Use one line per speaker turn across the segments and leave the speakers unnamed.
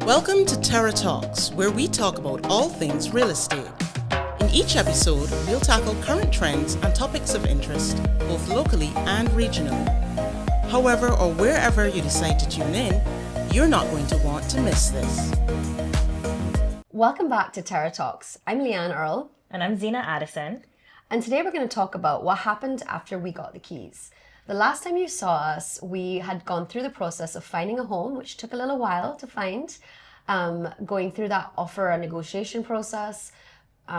Welcome to Terra Talks, where we talk about all things real estate. In each episode, we'll tackle current trends and topics of interest, both locally and regionally. However or wherever you decide to tune in, you're not going to want to miss this.
Welcome back to Terra Talks. I'm Lianne, Earl.
And I'm Zina, Addison.
And today we're going to talk about what happened after we got the keys. The last time you saw us, we had gone through the process of finding a home, which took a little while to find, going through that offer and negotiation process,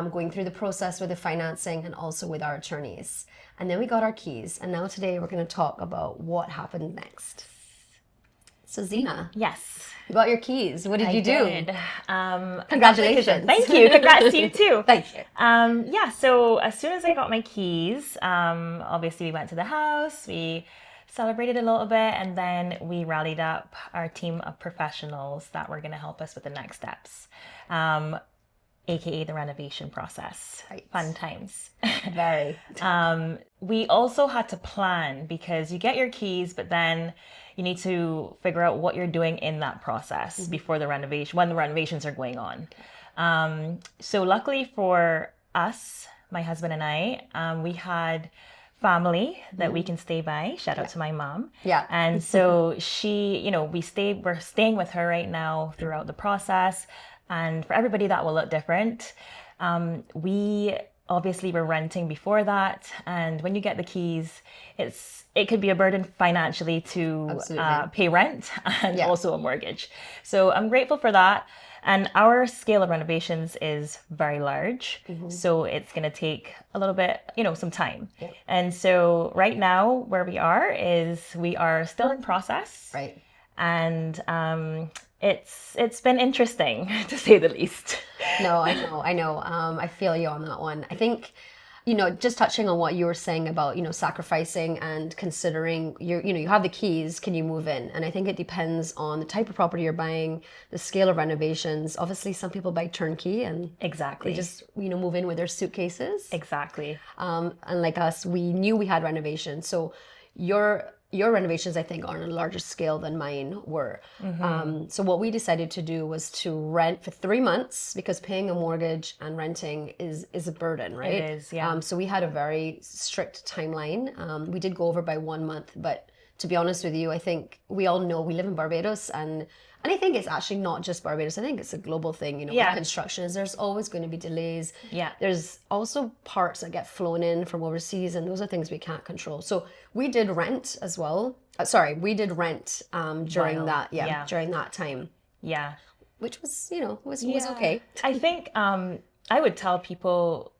going through the process with the financing and also with our attorneys. And then we got our keys. And now today we're going to talk about what happened next. So Zina.
Yes.
You got your keys. What did you do?
Did.
Congratulations.
Thank you. Congrats to you too.
Thank you.
So as soon as I got my keys, obviously we went to the house, we celebrated a little bit, and then we rallied up our team of professionals that were going to help us with the next steps, aka the renovation process.
Right.
Fun times.
Very.
We also had to plan because you get your keys, but then you need to figure out what you're doing in that process before the renovation, when the renovations are going on. So luckily for us, my husband and I, we had family that we can stay by. Shout out to my mom.
Yeah.
And so she, we're staying with her right now throughout the process. And for everybody that will look different. We obviously were renting before that. And when you get the keys, it could be a burden financially to pay rent and also a mortgage. So I'm grateful for that. And our scale of renovations is very large. So it's going to take a little bit, some time. Yeah. And so right now where we are still in process.
Right.
And it's been interesting to say the least.
No, I know. I feel you on that one. I think, just touching on what you were saying about, sacrificing and considering you have the keys, can you move in? And I think it depends on the type of property you're buying, the scale of renovations. Obviously, some people buy turnkey and
exactly
they just, move in with their suitcases.
Exactly.
And like us, we knew we had renovations. So your renovations, I think, are on a larger scale than mine were. So what we decided to do was to rent for 3 months because paying a mortgage and renting is a burden, right?
It is, yeah.
So we had a very strict timeline. We did go over by 1 month, but to be honest with you, I think we all know we live in Barbados and I think it's actually not just Barbados. I think it's a global thing, with construction. There's always going to be delays.
Yeah.
There's also parts that get flown in from overseas, and those are things we can't control. So we did rent as well. We did rent during during that time.
Yeah.
Which was, was okay.
I think I would tell people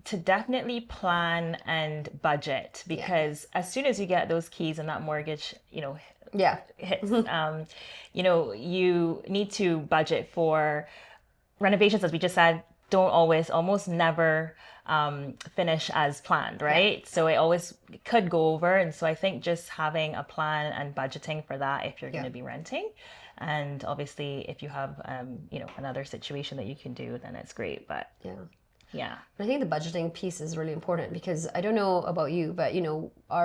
to definitely plan and budget because as soon as you get those keys and that mortgage, hits, you need to budget for renovations, as we just said, don't almost never finish as planned, right? So it always could go over. And so I think just having a plan and budgeting for that if you're going to be renting. And obviously if you have, another situation that you can do, then it's great. But yeah.
I think the budgeting piece is really important because I don't know about you, but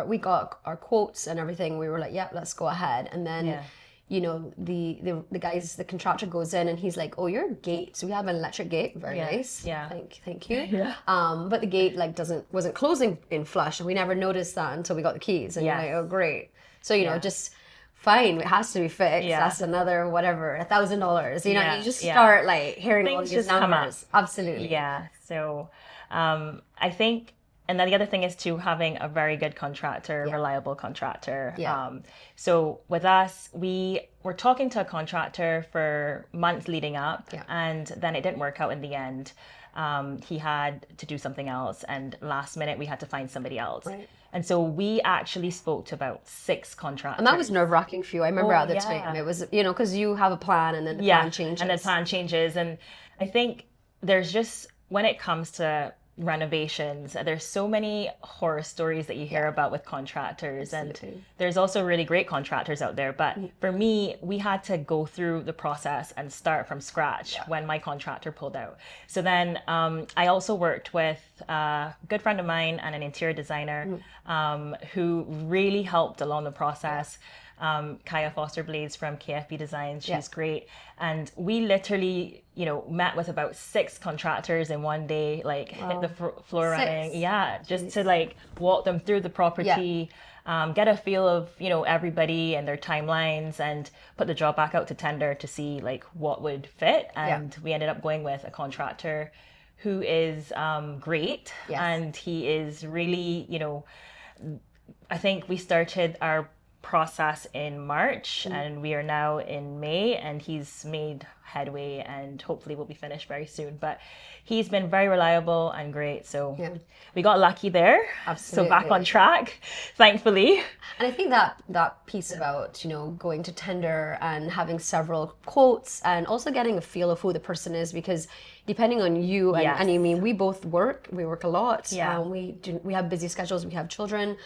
we got our quotes and everything. We were like, yeah, let's go ahead. And then, the guys, the contractor goes in and he's like, oh, your gate. So we have an electric gate. Very nice.
Yeah.
Thank you.
Yeah.
But the gate wasn't closing in flush, and we never noticed that until we got the keys. And you're like, oh, great. So, just fine, it has to be fixed.
Yeah.
That's another whatever, $1,000. You just start hearing all
things
these
just come up.
numbers. Absolutely.
Yeah. So I think, and then the other thing is to having a very good contractor, reliable contractor.
Yeah.
So with us, we were talking to a contractor for months leading up, and then it didn't work out in the end. He had to do something else, and last minute we had to find somebody else.
Right.
And so we actually spoke to about 6 contractors.
And that was nerve-wracking for you. I remember at the time. It was, because you have a plan and then the plan changes.
And the plan changes. And I think there's just, when it comes to renovations, there's so many horror stories that you hear about with contractors.
Absolutely.
And there's also really great contractors out there. But for me, we had to go through the process and start from scratch when my contractor pulled out. So then I also worked with a good friend of mine and an interior designer who really helped along the process. Kaya Foster Blades from KFB Designs. She's great. And we literally, met with about 6 contractors in one day, like hit the floor running. Yeah, just to like walk them through the property, get a feel of, everybody and their timelines, and put the job back out to tender to see like what would fit. And we ended up going with a contractor who is great. And he is really, I think we started our process in March and we are now in May, and he's made headway and hopefully will be finished very soon. But he's been very reliable and great. So we got lucky there.
Absolutely.
So back on track, thankfully.
And I think that piece about, going to tender and having several quotes and also getting a feel of who the person is, because depending on you, and I mean, we both work a lot. We have busy schedules, we have children.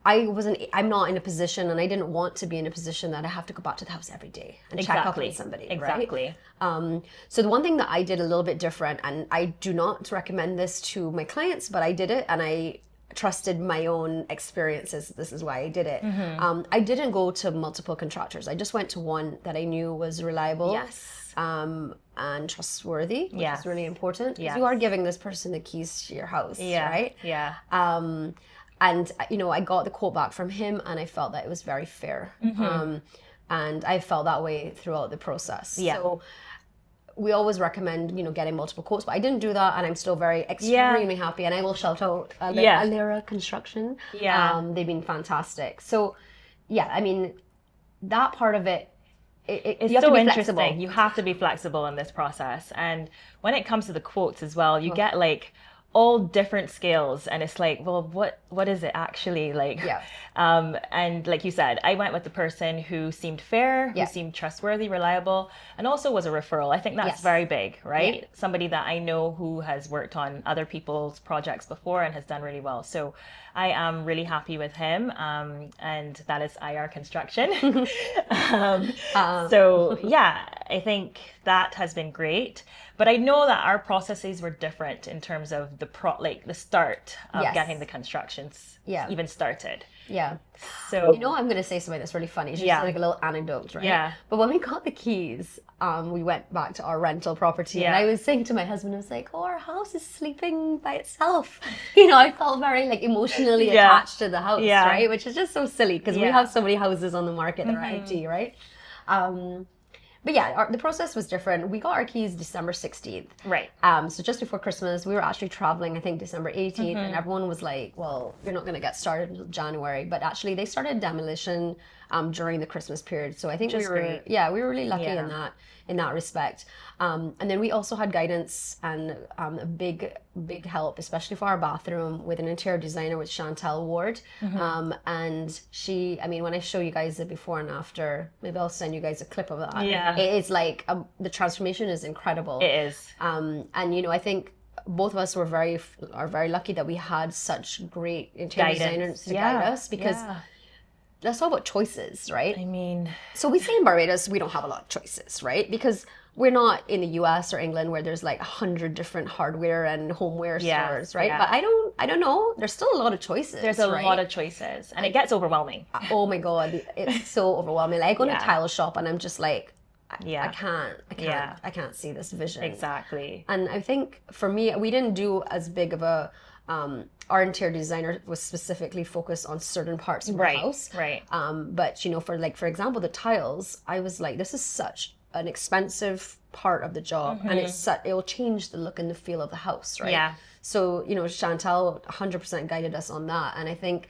I'm not in a position, and I didn't want to be in a position that I have to go back to the house every day and check up on somebody.
Exactly.
Right? So the one thing that I did a little bit different, and I do not recommend this to my clients, but I did it and I trusted my own experiences. This is why I did it. I didn't go to multiple contractors. I just went to one that I knew was reliable. And trustworthy, which is really important. Because you are giving this person the keys to your house, right? And, I got the quote back from him and I felt that it was very fair. And I felt that way throughout the process. So we always recommend, getting multiple quotes, but I didn't do that, and I'm still very extremely happy. And I will shout out Alira Construction. They've been fantastic. So, I mean, that part of it,
it's so interesting. Flexible. You have to be flexible in this process. And when it comes to the quotes as well, you get like all different scales, and it's like, well, what is it actually like? And like you said, I went with the person who seemed fair, who seemed trustworthy, reliable, and also was a referral. I think that's very big, right? Somebody that I know who has worked on other people's projects before and has done really well. So I am really happy with him, and that is IR Construction. So I think that has been great. But I know that our processes were different in terms of the start of getting the constructions even started. So
I'm going to say something that's really funny. It's just like a little anecdote, right? But when we got the keys, we went back to our rental property, and I was saying to my husband, I was like, "Oh, our house is sleeping by itself." I felt very like emotionally attached to the house, right? Which is just so silly because we have so many houses on the market that are empty, right? But the process was different. We got our keys December 16th.
Right.
So just before Christmas, we were actually traveling, I think, December 18th, and everyone was like, well, you're not going to get started until January. But actually, they started demolition during the Christmas period. So I think we were really lucky in that respect. And then we also had guidance and a big help, especially for our bathroom, with an interior designer with Chantel Ward. And she, I mean, when I show you guys the before and after, maybe I'll send you guys a clip of that. It's like the transformation is incredible.
It is.
And I think both of us are very lucky that we had such great interior designers to guide us, because that's all about choices, right?
I mean,
so we say in Barbados we don't have a lot of choices, right? Because we're not in the US or England where there's like 100 different hardware and homeware stores, right? But I don't know. There's still a lot of choices.
There's a lot of choices, and it gets overwhelming.
Oh my God, it's so overwhelming. Like, I go to a tile shop and I'm just like, I can't see this vision.
Exactly.
And I think for me, we didn't do as big of a our interior designer was specifically focused on certain parts of the house.
Right.
But for example, the tiles, I was like, this is such an expensive part of the job, and it will change the look and the feel of the house, right?
Yeah.
So, Chantel 100% guided us on that. And I think,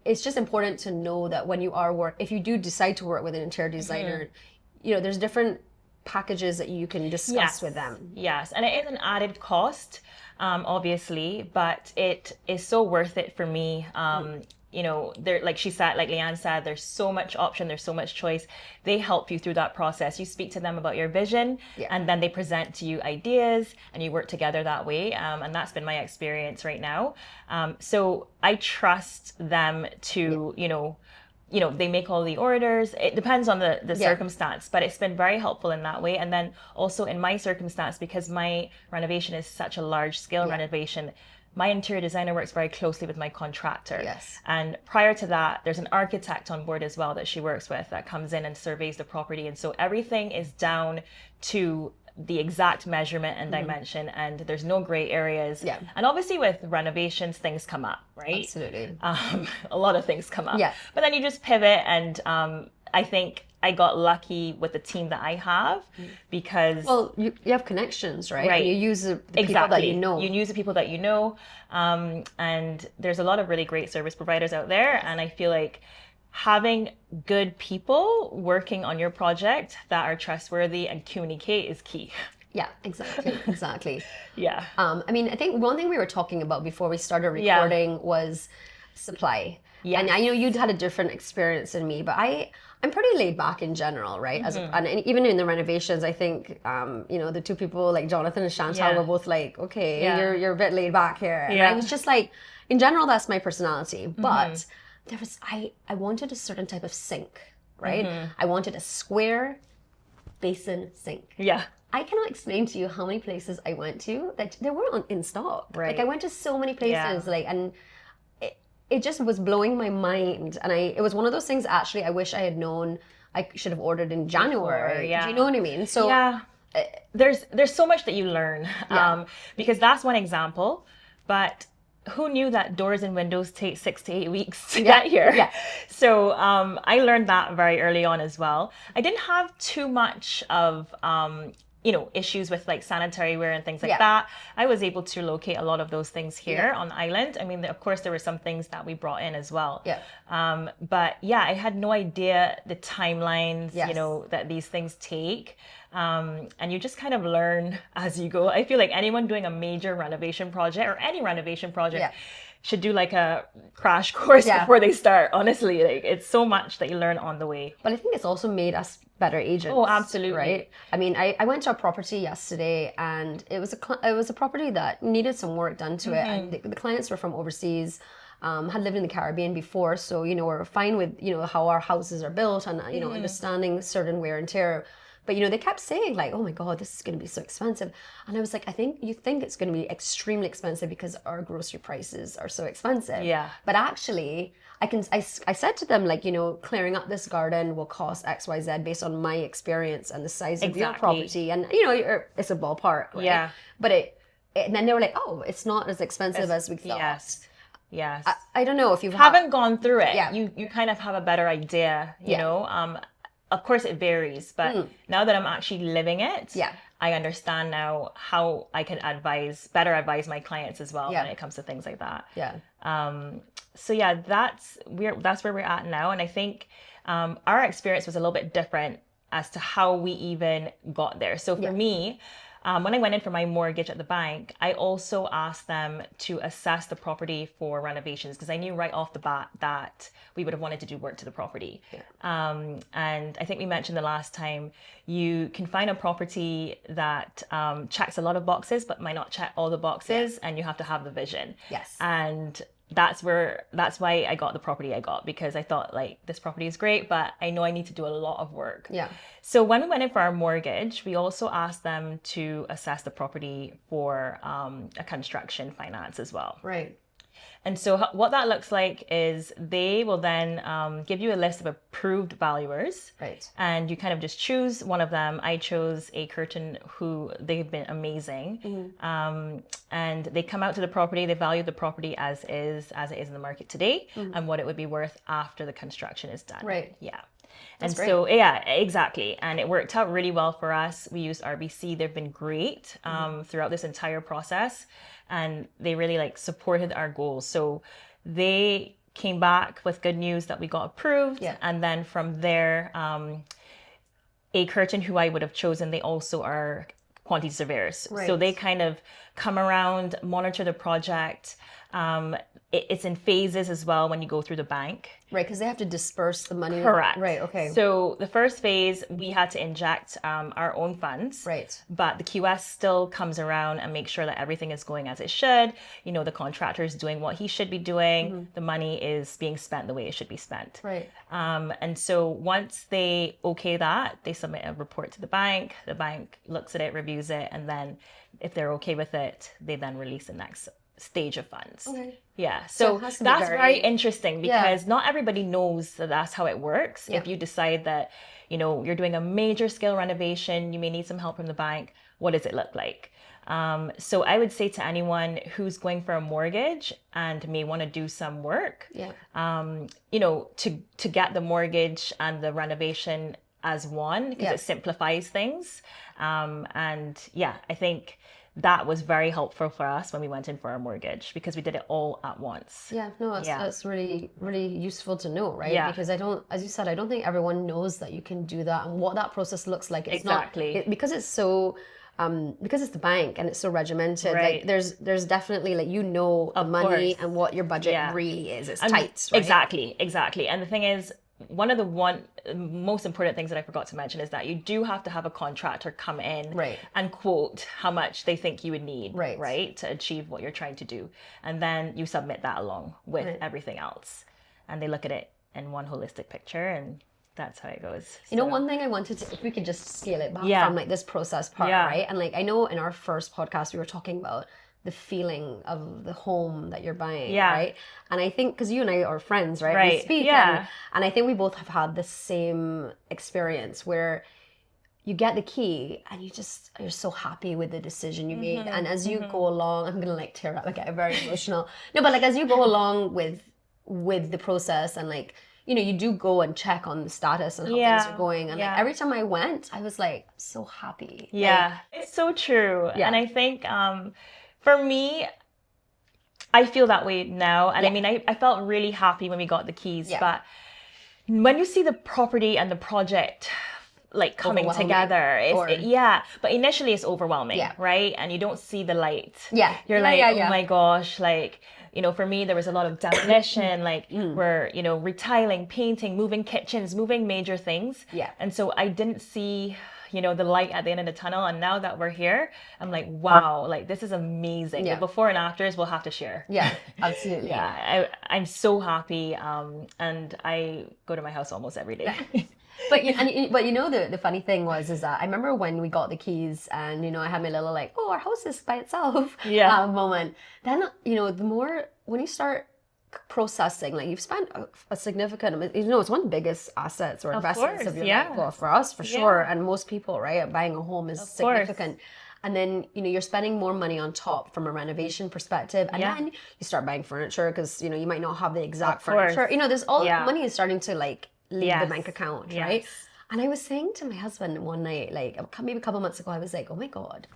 it's just important to know that when you if you do decide to work with an interior designer, there's different packages that you can discuss with them.
Yes, and it is an added cost, obviously, but it is so worth it for me. There, like she said, like Lianne said, there's so much option, there's so much choice. They help you through that process. You speak to them about your vision, and then they present to you ideas, and you work together that way. And that's been my experience right now. So I trust them to, they make all the orders. It depends on the circumstance, but it's been very helpful in that way. And then also in my circumstance, because my renovation is such a large scale renovation, my interior designer works very closely with my contractor.
Yes.
And prior to that, there's an architect on board as well that she works with that comes in and surveys the property. And so everything is down to the exact measurement and dimension, and there's no gray areas.
Yeah.
And obviously with renovations, things come up, right?
Absolutely.
A lot of things come up.
Yeah.
But then you just pivot, and I think I got lucky with the team that I have because...
Well, you have connections, right?
Right.
And you use the people that you know.
You use the people that you know. And there's a lot of really great service providers out there. And I feel like having good people working on your project that are trustworthy and communicate is key.
Yeah, exactly, exactly.
Yeah.
I mean, I think one thing we were talking about before we started recording was supply.
Yeah.
And I know you'd had a different experience than me, but I'm pretty laid back in general, right? And even in the renovations, I think, the two people like Jonathan and Chantal were both like, okay, you're a bit laid back here. And I was just like, in general, that's my personality. But there was, I wanted a certain type of sink, right? I wanted a square basin sink.
Yeah.
I cannot explain to you how many places I went to that they weren't in stock.
Right.
Like I went to so many places, and it just was blowing my mind. And it was one of those things, actually, I wish I had known I should have ordered in January.
Before,
Do you know what I mean? So
there's so much that you learn because that's one example, but who knew that doors and windows take 6 to 8 weeks to get here?
Yeah.
So I learned that very early on as well. I didn't have too much of issues with like sanitary ware and things like that. I was able to locate a lot of those things here on the island. I mean, of course, there were some things that we brought in as well.
Yeah.
But I had no idea the timelines, that these things take. And you just kind of learn as you go. I feel like anyone doing a major renovation project or any renovation project should do like a crash course before they start. Honestly, like it's so much that you learn on the way.
But I think it's also made us better agents.
Oh, absolutely.
Right? I mean, I went to a property yesterday, and it was a property that needed some work done to it, and the clients were from overseas. Had lived in the Caribbean before, so we're fine with how our houses are built and understanding certain wear and tear. But they kept saying like, "Oh my God, this is going to be so expensive," and I was like, "I think you think it's going to be extremely expensive because our grocery prices are so expensive."
Yeah.
But actually, I said to them like, clearing up this garden will cost X, Y, Z based on my experience and the size of your property, and it's a ballpark, right?
Yeah.
But and then they were like, "Oh, it's not as expensive as we thought."
Yes.
I don't know if you
haven't gone through it.
Yeah.
You kind of have a better idea. You know. Of course it varies, but now that I'm actually living it, I understand now how I can better advise my clients as well when it comes to things like that.
Yeah.
So that's where we're at now. And I think our experience was a little bit different as to how we even got there. So for me, when I went in for my mortgage at the bank, I also asked them to assess the property for renovations because I knew right off the bat that we would have wanted to do work to the property. Yeah. And I think we mentioned the last time, you can find a property that checks a lot of boxes but might not check all the boxes, and you have to have the vision.
Yes.
And that's why I got the property I got, because I thought like this property is great, but I know I need to do a lot of work.
Yeah.
So when we went in for our mortgage, we also asked them to assess the property for a construction finance as well.
Right.
And so what that looks like is they will then give you a list of approved valuers.
Right.
And you kind of just choose one of them. I chose A. Curtin, who they've been amazing. And they come out to the property, they value the property as it is in the market today, and what it would be worth after the construction is done.
Right.
Yeah.
That's
and
great.
So, yeah, exactly. And it worked out really well for us. We used RBC. They've been great throughout this entire process. And they really supported our goals. So they came back with good news that we got approved.
Yeah.
And then from there, A. Curtin, who I would have chosen, they also are quantity surveyors.
Right.
So they kind of come around, monitor the project. It's in phases as well when you go through the bank.
Right, because they have to disperse the money.
Correct.
Right, okay.
So the first phase, we had to inject our own funds.
Right.
But the QS still comes around and makes sure that everything is going as it should. The contractor is doing what he should be doing. The money is being spent the way it should be spent.
Right.
And so once they okay that, they submit a report to the bank. The bank looks at it, reviews it, and then if they're okay with it, they then release the next stage of funds.
Okay.
Yeah,
So
so
it has to be
that's
very-
very interesting
Yeah.
because not everybody knows that that's how it works.
Yeah.
If you decide that, you're doing a major scale renovation, you may need some help from the bank. What does it look like? So I would say to anyone who's going for a mortgage and may want to do some work,
Yeah.
to get the mortgage and the renovation as one, because
Yeah.
it simplifies things. And yeah, I think that was very helpful for us when we went in for our mortgage because we did it all at once.
Yeah, no, that's really, really useful to know, right?
Yeah.
Because as you said, I don't think everyone knows that you can do that and what that process looks like. It's
Exactly.
not, because it's so, because it's the bank and it's so regimented,
Right.
like there's definitely like, the
Of
money
course.
and what your budget
Yeah.
really is. It's
And
tight, right?
Exactly. And the thing is, one of the most important things that I forgot to mention is that you do have to have a contractor come in
Right.
and quote how much they think you would need,
Right.
to achieve what you're trying to do. And then you submit that along with
Right.
everything else. And they look at it in one holistic picture, and that's how it goes.
One thing I wanted to, if we could just scale it back
Yeah.
from like this process part,
Yeah.
right? And like, I know in our first podcast, we were talking about the feeling of the home that you're buying,
Yeah.
right? And I think, because you and I are friends, right? We
Right.
speak,
Yeah.
and I think we both have had the same experience where you get the key and you're so happy with the decision you made. And as you go along, I'm gonna like tear up, I get very emotional. No, but like as you go along with the process and like, you do go and check on the status and how things are going. And like every time I went, I was like so happy.
Yeah, it's so true.
Yeah.
And I think for me, I feel that way now. And I mean, I felt really happy when we got the keys.
Yeah.
But when you see the property and the project like coming
Overwhelming.
together, but initially it's overwhelming,
Yeah.
right? And you don't see the light.
Yeah.
You're
Yeah,
like,
yeah,
oh
yeah.
my gosh, like, for me, there was a lot of demolition, like we're, retiling, painting, moving kitchens, moving major things.
Yeah.
And so I didn't see, the light at the end of the tunnel. And now that we're here, I'm like, wow, like this is amazing.
Yeah.
The before and afters we'll have to share.
Yeah, absolutely.
Yeah, I'm so happy. And I go to my house almost every day.
But the funny thing is that I remember when we got the keys and I had my little like, oh, our house is by itself moment. Then the more when you start processing, like you've spent a significant amount, it's one of the biggest assets or investments of your life. Well, for us for sure, and most people, right, buying a home is significant. And then, you're spending more money on top from a renovation perspective. And then you start buying furniture because, you might not have the exact furniture. There's all money is starting to like leave the bank account, right? And I was saying to my husband one night, like maybe a couple months ago, I was like, oh my God,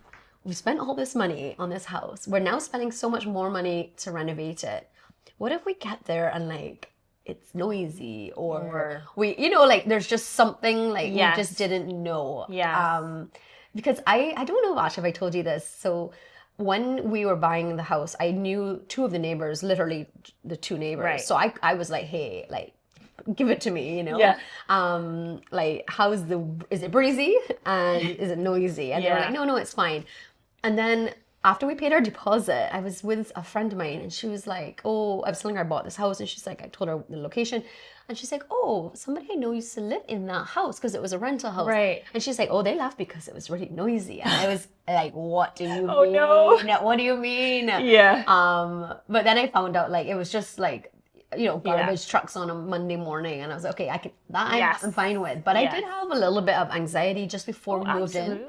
we spent all this money on this house. We're now spending so much more money to renovate it. What if we get there and like it's noisy or we, like there's just something like we just didn't know.
Yeah.
Because I don't know actually if I told you this. So when we were buying the house, I knew two of the neighbors, literally the two neighbors.
Right.
So I was like, hey, like, give it to me,
Yeah.
Like, is it breezy and is it noisy? And they were like, no, it's fine. And then after we paid our deposit, I was with a friend of mine and she was like, oh, I was telling her I bought this house. And she's like, I told her the location. And she's like, oh, somebody I know used to live in that house because it was a rental house.
Right.
And she's like, oh, they left because it was really noisy. And I was like, what do you
Oh,
mean?
no.
What do you mean?
Yeah.
But then I found out like it was just like, garbage trucks on a Monday morning. And I was like, okay, I'm fine with. But I did have a little bit of anxiety just before we moved in.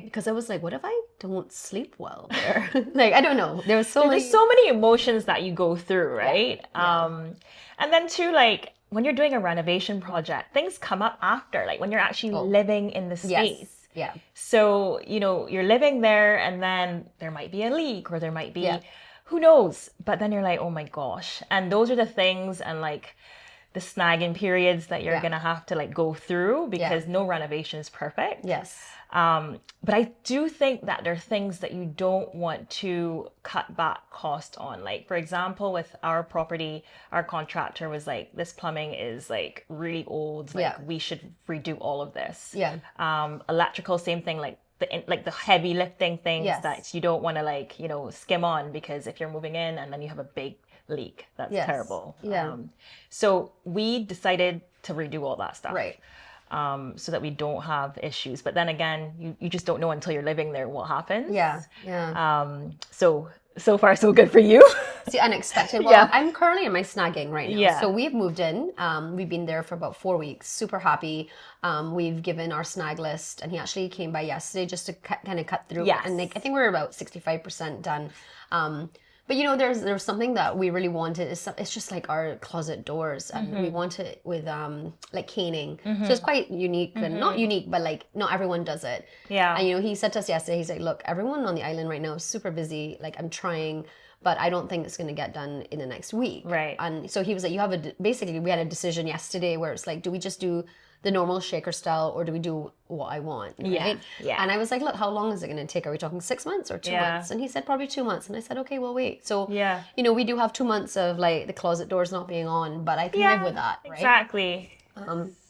Because I was like, what if I don't sleep well there? Like, I don't know. There's so
many emotions that you go through, right?
Yeah.
And then too, like when you're doing a renovation project, things come up after, like when you're actually living in the space.
Yes. Yeah.
So, you're living there and then there might be a leak or there might be, who knows? But then you're like, oh my gosh. And those are the things and like the snagging periods that you're going to have to like go through because no renovation is perfect.
Yes.
But I do think that there are things that you don't want to cut back cost on. Like, for example, with our property, our contractor was like, this plumbing is like really old. Like we should redo all of this.
Yeah.
Electrical, same thing, like the heavy lifting things that you don't want to like, skim on because if you're moving in and then you have a big leak, that's terrible.
Yeah.
So we decided to redo all that stuff.
Right.
So that we don't have issues. But then again, you just don't know until you're living there what happens.
Yeah. Yeah.
So so far so good for you.
It's the unexpected. Well,
Yeah.
I'm currently in my snagging right now.
Yeah.
So we've moved in. We've been there for about 4 weeks. Super happy. We've given our snag list, and he actually came by yesterday just to kind of cut through.
Yes.
And like, I think we're about 65% done. But you know, there's something that we really wanted. It's just like our closet doors, and we want it with like caning. So it's quite unique, and not unique, but like not everyone does it.
Yeah.
And you know, he said to us yesterday, he's like, "Look, everyone on the island right now is super busy. Like, I'm trying, but I don't think it's going to get done in the next week."
Right.
And so he was like, "You have basically, we had a decision yesterday where it's like, do we just do the normal shaker style, or do we do what I want?" Right?
Yeah, yeah.
And I was like, "Look, how long is it going to take? Are we talking 6 months or 2
Yeah.
months?" And he said, "Probably 2 months." And I said, "Okay, we'll wait." So,
Yeah.
you know, we do have 2 months of like the closet doors not being on, but I can live with that, right?
Exactly.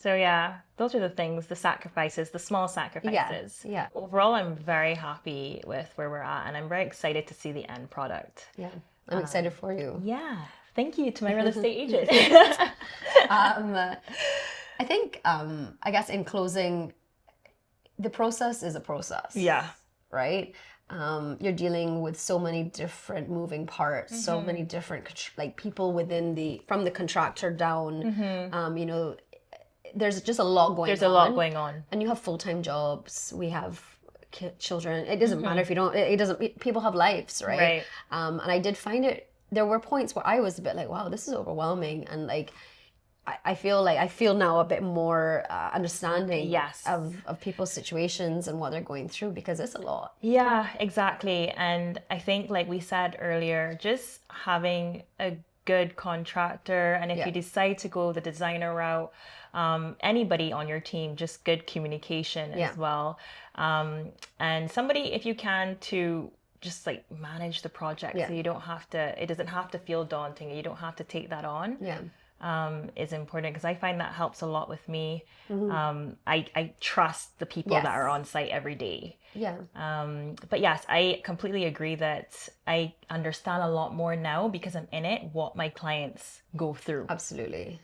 So yeah, those are the things, the sacrifices, the small sacrifices.
Yeah.
Overall, I'm very happy with where we're at, and I'm very excited to see the end product.
Yeah. I'm excited for you.
Yeah. Thank you to my real estate agent.
I think, I guess in closing, the process is a process.
Yeah.
Right? You're dealing with so many different moving parts, so many different like people from the contractor down. You know, there's just a lot going on.
There's a lot going on.
And you have full-time jobs. We have children. It doesn't matter if you don't, it doesn't, people have lives, right?
Right.
And I did find there were points where I was a bit like, wow, this is overwhelming. And like, I feel now a bit more understanding
Yes.
of people's situations and what they're going through, because it's a lot.
Yeah, exactly. And I think, like we said earlier, just having a good contractor, and if you decide to go the designer route, anybody on your team, just good communication as well. And somebody, if you can, to just like manage the project, so you don't have to, it doesn't have to feel daunting, you don't have to take that on. Is important, because I find that helps a lot with me. I trust the people that are on site every day. But yes, I completely agree that I understand a lot more now, because I'm in it, what my clients go through.
Absolutely.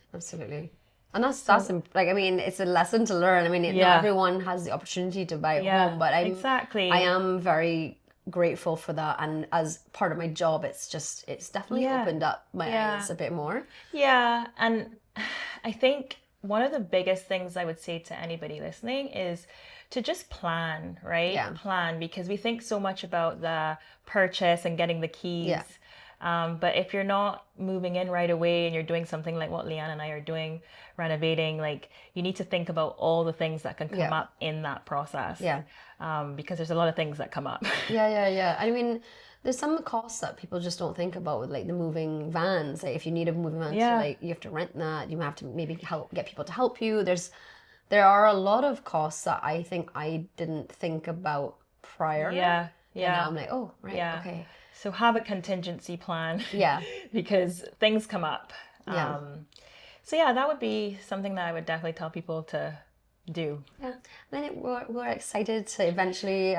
And that's like, I mean, it's a lesson to learn. I mean, not everyone has the opportunity to buy a home, but I am very grateful for that, and as part of my job, it's definitely opened up my eyes a bit more.
And I think one of the biggest things I would say to anybody listening is to just plan, right? Plan, because we think so much about the purchase and getting the keys. But if you're not moving in right away and you're doing something like what Lianne and I are doing, renovating, like, you need to think about all the things that can come up in that process. Because there's a lot of things that come up.
I mean, there's some costs that people just don't think about with like the moving vans. Like if you need a moving van, so like you have to rent that, you have to maybe get people to help you. There are a lot of costs that I think I didn't think about prior. And now I'm like, oh, right, okay.
So have a contingency plan. Because things come up. So that would be something that I would definitely tell people to do.
And I think we're excited to eventually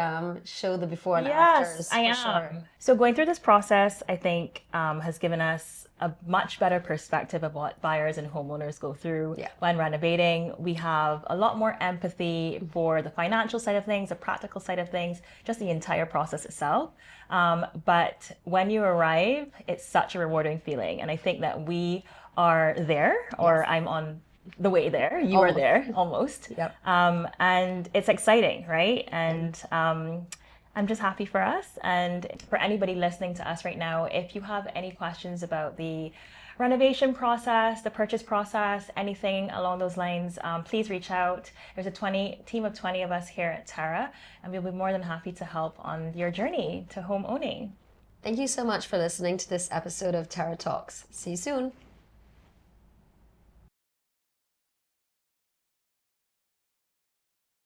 show the before and afters.
Yes, I am. Sure. So going through this process, I think has given us a much better perspective of what buyers and homeowners go through when renovating. We have a lot more empathy for the financial side of things, the practical side of things, just the entire process itself. But when you arrive, it's such a rewarding feeling. And I think that we are there, or I'm on the way there. You are there, almost. And it's exciting, right? And I'm just happy for us. And for anybody listening to us right now, if you have any questions about the renovation process, the purchase process, anything along those lines, please reach out. There's a team of 20 of us here at Terra, and we'll be more than happy to help on your journey to home owning.
Thank you so much for listening to this episode of Terra Talks. See you soon.